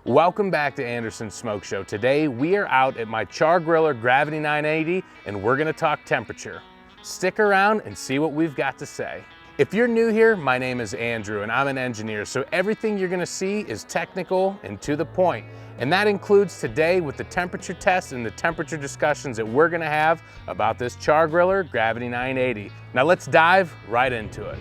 Welcome back to Anderson's Smoke Show. Today we are out at my Char-Griller Gravity 980 and we're gonna talk temperature. Stick around and see what we've got to say. If you're new here, my name is Andrew and I'm an engineer, so everything you're gonna see is technical and to the point. And that includes today with the temperature test and the temperature discussions that we're gonna have about this Char-Griller Gravity 980. Now let's dive right into it.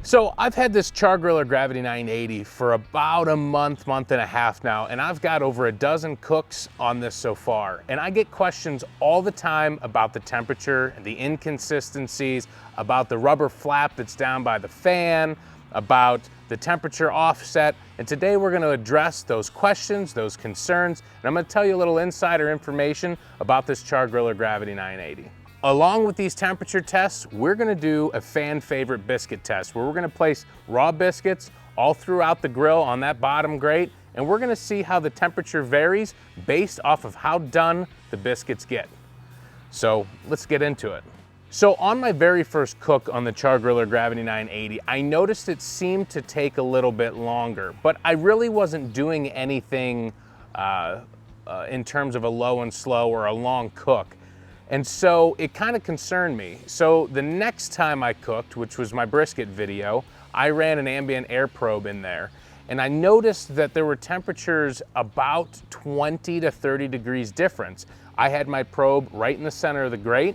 So I've had this Char-Griller Gravity 980 for about a month and a half now, and I've got over a dozen cooks on this so far. And I get questions all the time about the temperature and the inconsistencies, about the rubber flap that's down by the fan, about the temperature offset. And today we're gonna address those questions, those concerns, and I'm gonna tell you a little insider information about this Char-Griller Gravity 980. Along with these temperature tests, we're gonna do a fan favorite biscuit test where we're gonna place raw biscuits all throughout the grill on that bottom grate, and we're gonna see how the temperature varies based off of how done the biscuits get. So let's get into it. So on my very first cook on the Char-Griller Gravity 980, I noticed it seemed to take a little bit longer, but I really wasn't doing anything in terms of a low and slow or a long cook. And so it kind of concerned me. So the next time I cooked, which was my brisket video, I ran an ambient air probe in there. And I noticed that there were temperatures about 20 to 30 degrees difference. I had my probe right in the center of the grate,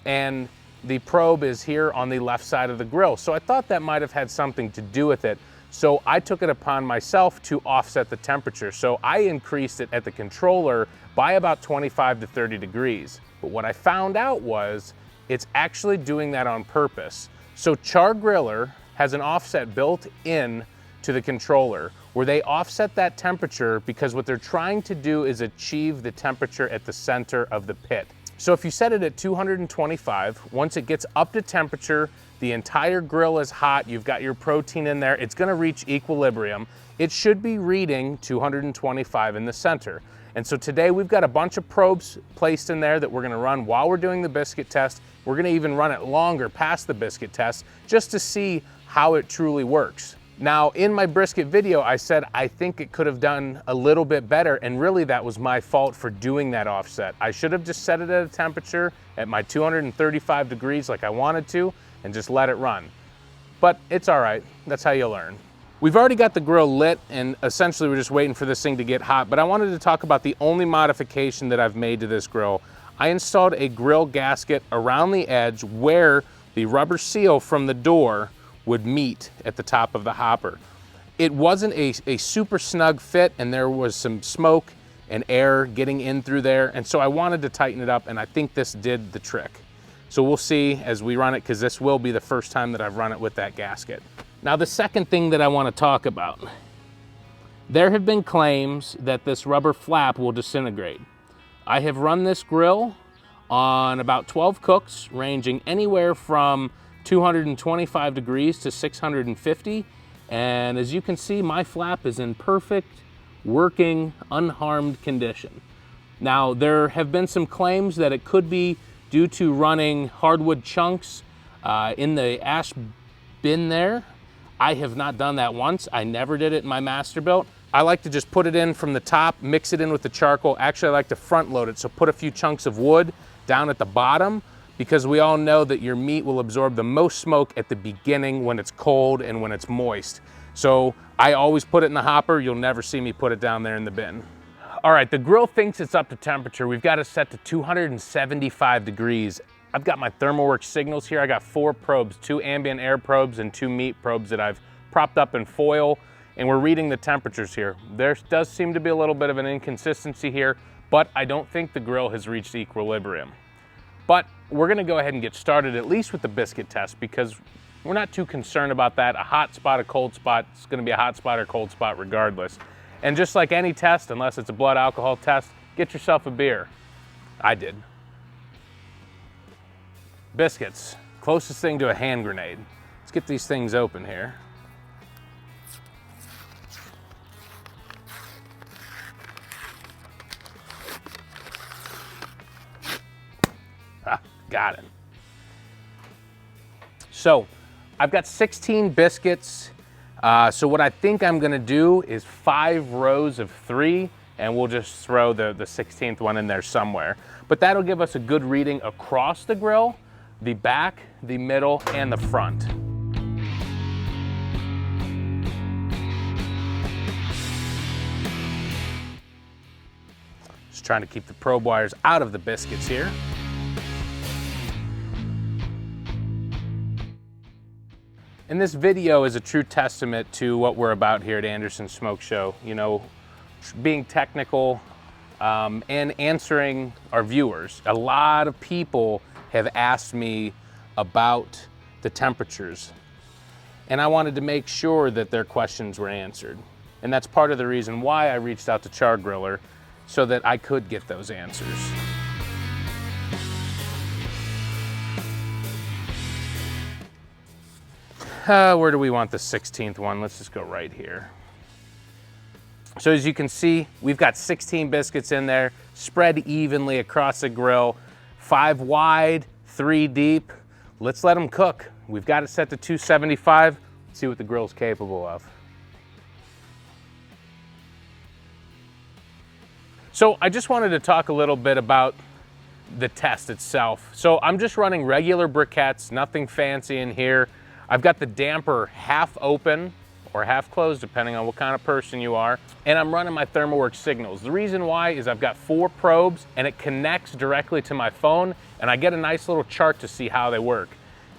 and the probe is here on the left side of the grill. So I thought that might have had something to do with it. So I took it upon myself to offset the temperature. So I increased it at the controller by about 25 to 30 degrees. But what I found out was it's actually doing that on purpose. So Char-Griller has an offset built in to the controller where they offset that temperature because what they're trying to do is achieve the temperature at the center of the pit. So if you set it at 225, once it gets up to temperature, the entire grill is hot, you've got your protein in there, it's gonna reach equilibrium. It should be reading 225 in the center. And so today we've got a bunch of probes placed in there that we're gonna run while we're doing the biscuit test. We're gonna even run it longer past the biscuit test just to see how it truly works. Now in my brisket video, I said I think it could have done a little bit better, and really that was my fault for doing that offset. I should have just set it at a temperature at my 235 degrees like I wanted to and just let it run. But it's all right, that's how you learn. We've already got the grill lit and essentially we're just waiting for this thing to get hot, but I wanted to talk about the only modification that I've made to this grill. I installed a grill gasket around the edge where the rubber seal from the door would meet at the top of the hopper. It wasn't a super snug fit and there was some smoke and air getting in through there, and so I wanted to tighten it up, and I think this did the trick. So we'll see as we run it, because this will be the first time that I've run it with that gasket. Now the second thing that I want to talk about, there have been claims that this rubber flap will disintegrate. I have run this grill on about 12 cooks ranging anywhere from 225 degrees to 650, and as you can see, my flap is in perfect working unharmed condition. Now there have been some claims that it could be due to running hardwood chunks in the ash bin there. I have not done that once. I never did it in my Masterbuilt. I like to just put it in from the top, mix it in with the charcoal. Actually, I like to front load it, so put a few chunks of wood down at the bottom, because we all know that your meat will absorb the most smoke at the beginning when it's cold and when it's moist. So I always put it in the hopper. You'll never see me put it down there in the bin. All right, the grill thinks it's up to temperature. We've got it set to 275 degrees. I've got my ThermalWorks signals here. I got 4 probes, 2 ambient air probes and 2 meat probes that I've propped up in foil, and we're reading the temperatures here. There does seem to be a little bit of an inconsistency here, but I don't think the grill has reached equilibrium. But we're gonna go ahead and get started at least with the biscuit test, because we're not too concerned about that. A hot spot, a cold spot, it's gonna be a hot spot or cold spot regardless. And just like any test, unless it's a blood alcohol test, get yourself a beer. I did. Biscuits, closest thing to a hand grenade. Let's get these things open here. Got it. So I've got 16 biscuits. So what I think I'm gonna do is 5 rows of 3, and we'll just throw the 16th one in there somewhere. But that'll give us a good reading across the grill, the back, the middle, and the front. Just trying to keep the probe wires out of the biscuits here. And this video is a true testament to what we're about here at Anderson Smoke Show. You know, being technical and answering our viewers. A lot of people have asked me about the temperatures, and I wanted to make sure that their questions were answered. And that's part of the reason why I reached out to Char-Griller, so that I could get those answers. Where do we want the 16th one? Let's just go right here. So as you can see, we've got 16 biscuits in there, spread evenly across the grill, 5 wide, 3 deep. Let's let them cook. We've got it set to 275. Let's see what the grill's capable of. So I just wanted to talk a little bit about the test itself. So I'm just running regular briquettes, nothing fancy in here. I've got the damper half open or half closed, depending on what kind of person you are. And I'm running my ThermoWorks signals. The reason why is I've got 4 probes and it connects directly to my phone, and I get a nice little chart to see how they work.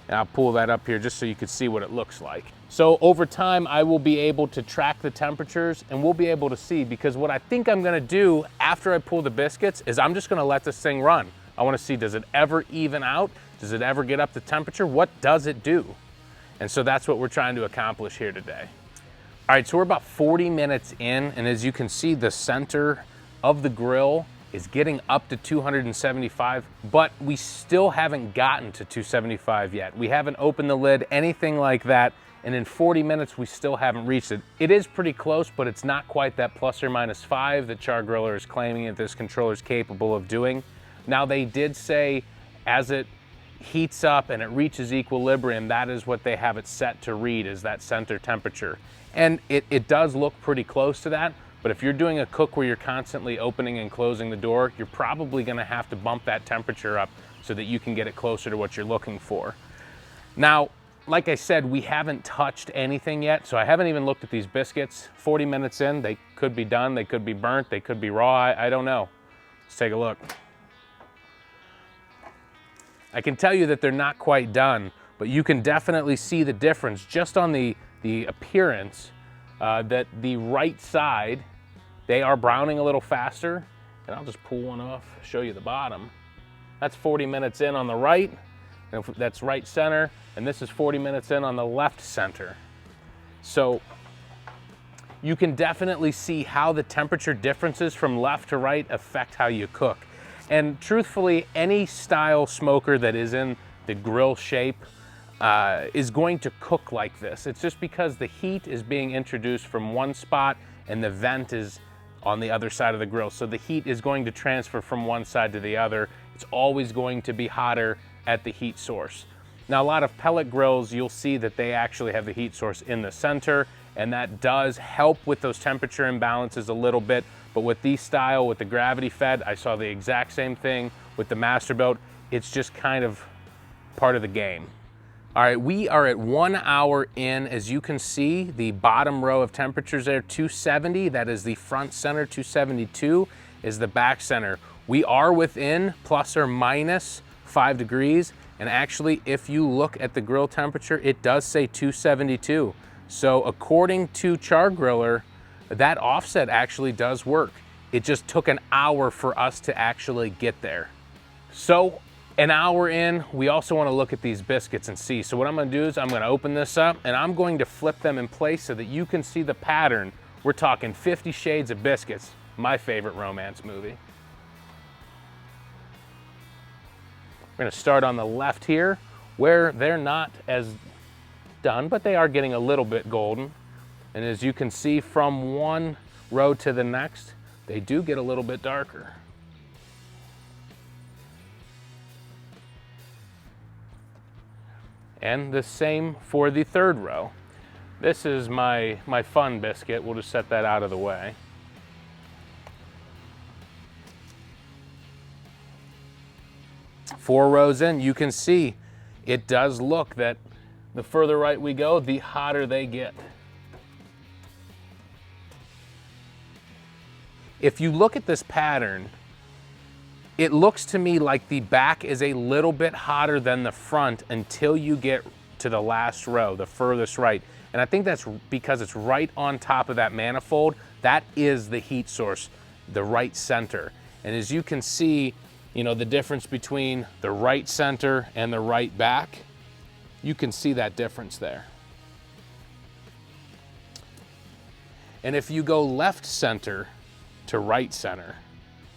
And I'll pull that up here just so you can see what it looks like. So over time, I will be able to track the temperatures and we'll be able to see, because what I think I'm gonna do after I pull the biscuits is I'm just gonna let this thing run. I wanna see, does it ever even out? Does it ever get up to temperature? What does it do? And so that's what we're trying to accomplish here today. All right, so we're about 40 minutes in, and as you can see, the center of the grill is getting up to 275, but we still haven't gotten to 275 yet. We haven't opened the lid, anything like that, and in 40 minutes, we still haven't reached it. It is pretty close, but it's not quite that ±5 that Char-Griller is claiming that this controller is capable of doing. Now, they did say as it heats up and it reaches equilibrium, that is what they have it set to read, is that center temperature. And it does look pretty close to that, but if you're doing a cook where you're constantly opening and closing the door, you're probably gonna have to bump that temperature up so that you can get it closer to what you're looking for. Now, like I said, we haven't touched anything yet, so I haven't even looked at these biscuits. 40 minutes in, they could be done, they could be burnt, they could be raw, I don't know. Let's take a look. I can tell you that they're not quite done, but you can definitely see the difference just on the appearance, that the right side, they are browning a little faster. And I'll just pull one off, show you the bottom. That's 40 minutes in on the right, and that's right center, and this is 40 minutes in on the left center. So you can definitely see how the temperature differences from left to right affect how you cook. And truthfully, any style smoker that is in the grill shape is going to cook like this. It's just because the heat is being introduced from one spot and the vent is on the other side of the grill. So the heat is going to transfer from one side to the other. It's always going to be hotter at the heat source. Now, a lot of pellet grills, you'll see that they actually have the heat source in the center, and that does help with those temperature imbalances a little bit. But with these style, with the gravity fed, I saw the exact same thing with the Masterbuilt. It's just kind of part of the game. All right, we are at 1 hour in. As you can see, the bottom row of temperatures there, 270, that is the front center, 272 is the back center. We are within ±5 degrees, and actually, if you look at the grill temperature, it does say 272. So according to Char-Griller, that offset actually does work. It just took an hour for us to actually get there. So an hour in, we also want to look at these biscuits and see. So what I'm going to do is I'm going to open this up and I'm going to flip them in place so that you can see the pattern. We're talking 50 Shades of Biscuits, my favorite romance movie. We're going to start on the left here where they're not as done, but they are getting a little bit golden. And as you can see from one row to the next, they do get a little bit darker. And the same for the third row. This is my fun biscuit. We'll just set that out of the way. Four rows in, you can see it does look that the further right we go, the hotter they get. If you look at this pattern, it looks to me like the back is a little bit hotter than the front until you get to the last row, the furthest right. And I think that's because it's right on top of that manifold. That is the heat source, the right center. And as you can see, you know, the difference between the right center and the right back, you can see that difference there. And if you go left center to right center,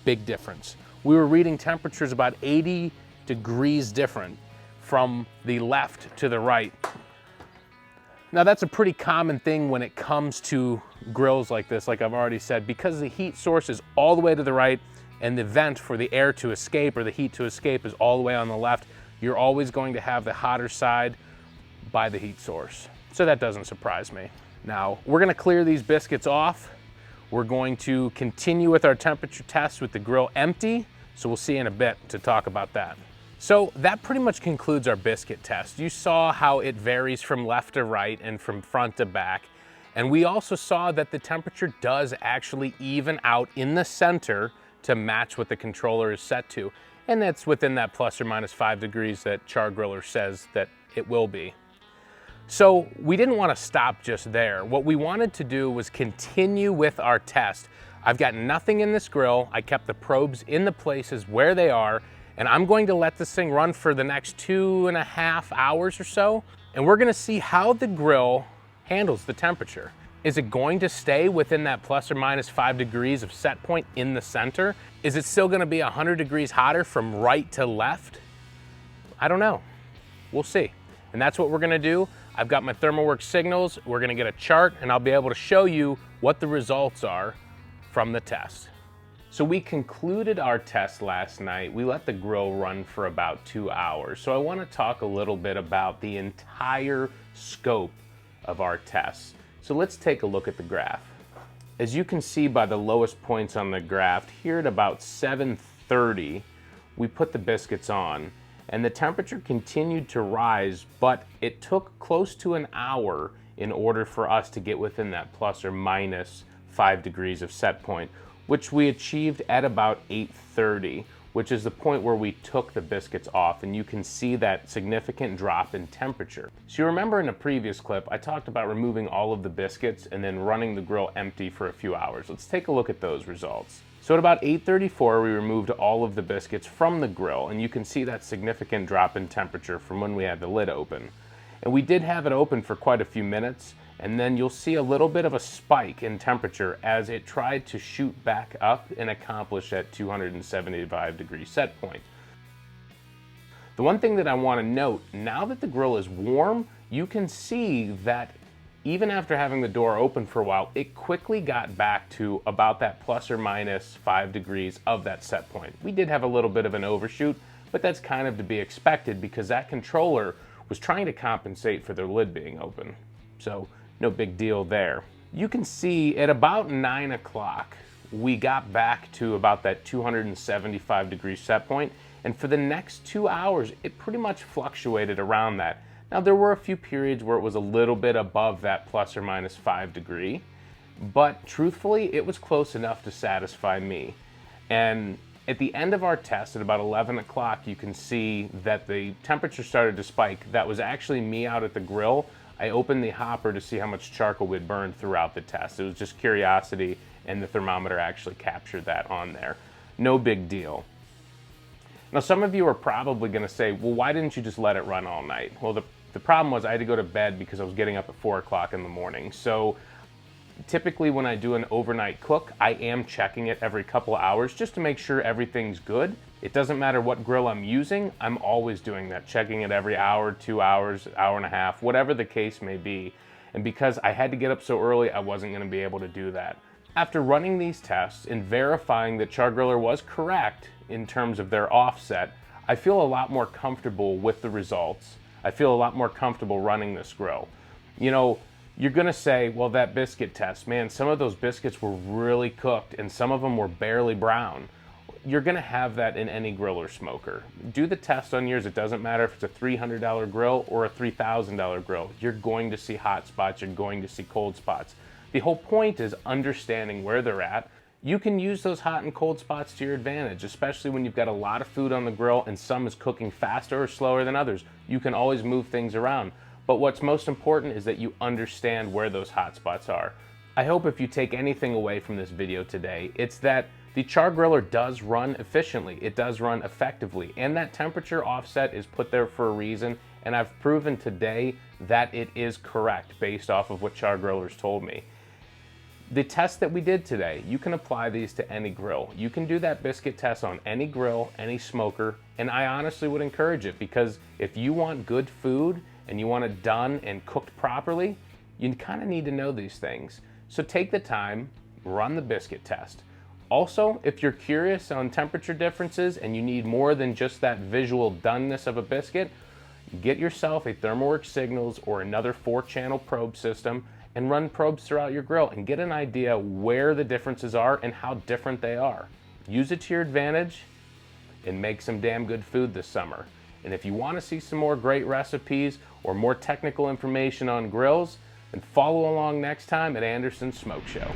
big difference. We were reading temperatures about 80 degrees different from the left to the right. Now that's a pretty common thing when it comes to grills like this, like I've already said, because the heat source is all the way to the right and the vent for the air to escape or the heat to escape is all the way on the left, you're always going to have the hotter side by the heat source. So that doesn't surprise me. Now we're gonna clear these biscuits off. We're going to continue with our temperature test with the grill empty. So we'll see you in a bit to talk about that. So that pretty much concludes our biscuit test. You saw how it varies from left to right and from front to back. And we also saw that the temperature does actually even out in the center to match what the controller is set to. And that's within that plus or minus 5 degrees that Char-Griller says that it will be. So we didn't want to stop just there. What we wanted to do was continue with our test. I've got nothing in this grill. I kept the probes in the places where they are, and I'm going to let this thing run for the next 2.5 hours or so, and we're gonna see how the grill handles the temperature. Is it going to stay within that plus or minus 5 degrees of set point in the center? Is it still gonna be 100 degrees hotter from right to left? I don't know. We'll see. And that's what we're gonna do. I've got my ThermalWorks signals. We're gonna get a chart, and I'll be able to show you what the results are from the test. So we concluded our test last night. We let the grill run for about 2 hours. So I want to talk a little bit about the entire scope of our test. So let's take a look at the graph. As you can see by the lowest points on the graph, here at about 7:30, we put the biscuits on and the temperature continued to rise, but it took close to an hour in order for us to get within that plus or minus 5 degrees of set point, which we achieved at about 8:30, which is the point where we took the biscuits off, and you can see that significant drop in temperature. So you remember in a previous clip, I talked about removing all of the biscuits and then running the grill empty for a few hours. Let's take a look at those results. So at about 8:34, we removed all of the biscuits from the grill, and you can see that significant drop in temperature from when we had the lid open. And we did have it open for quite a few minutes, and then you'll see a little bit of a spike in temperature as it tried to shoot back up and accomplish that 275 degree set point. The one thing that I want to note, now that the grill is warm, you can see that even after having the door open for a while, it quickly got back to about that plus or minus 5 degrees of that set point. We did have a little bit of an overshoot, but that's kind of to be expected because that controller was trying to compensate for their lid being open. So no big deal there. You can see at about 9 o'clock, we got back to about that 275 degree set point. And for the next 2 hours, it pretty much fluctuated around that. Now there were a few periods where it was a little bit above that plus or minus 5 degree, but truthfully, it was close enough to satisfy me. And at the end of our test at about 11 o'clock, you can see that the temperature started to spike. That was actually me out at the grill. I opened the hopper to see how much charcoal we'd burned throughout the test. It was just curiosity, and the thermometer actually captured that on there. No big deal. Now, some of you are probably gonna say, well, why didn't you just let it run all night? Well, the problem was I had to go to bed because I was getting up at 4 o'clock in the morning. So typically when I do an overnight cook, I am checking it every couple of hours just to make sure everything's good. It doesn't matter what grill I'm using, I'm always doing that, checking it every hour, 2 hours, hour and a half, whatever the case may be. And because I had to get up so early, I wasn't gonna be able to do that. After running these tests and verifying that Char-Griller was correct in terms of their offset, I feel a lot more comfortable with the results. I feel a lot more comfortable running this grill. You know, you're gonna say, well, that biscuit test, man, some of those biscuits were really cooked and some of them were barely brown. You're gonna have that in any grill or smoker. Do the test on yours. It doesn't matter if it's a $300 grill or a $3,000 grill. You're going to see hot spots, you're going to see cold spots. The whole point is understanding where they're at. You can use those hot and cold spots to your advantage, especially when you've got a lot of food on the grill and some is cooking faster or slower than others. You can always move things around. But what's most important is that you understand where those hot spots are. I hope if you take anything away from this video today, it's that the Char-Griller does run efficiently, it does run effectively, and that temperature offset is put there for a reason, and I've proven today that it is correct based off of what Char-Grillers told me. The test that we did today, you can apply these to any grill. You can do that biscuit test on any grill, any smoker, and I honestly would encourage it, because if you want good food and you want it done and cooked properly, you kind of need to know these things. So take the time, run the biscuit test. Also, if you're curious on temperature differences and you need more than just that visual doneness of a biscuit, get yourself a ThermoWorks Signals or another 4-channel probe system and run probes throughout your grill and get an idea where the differences are and how different they are. Use it to your advantage and make some damn good food this summer. And if you want to see some more great recipes or more technical information on grills, then follow along next time at Anderson's Smoke Show.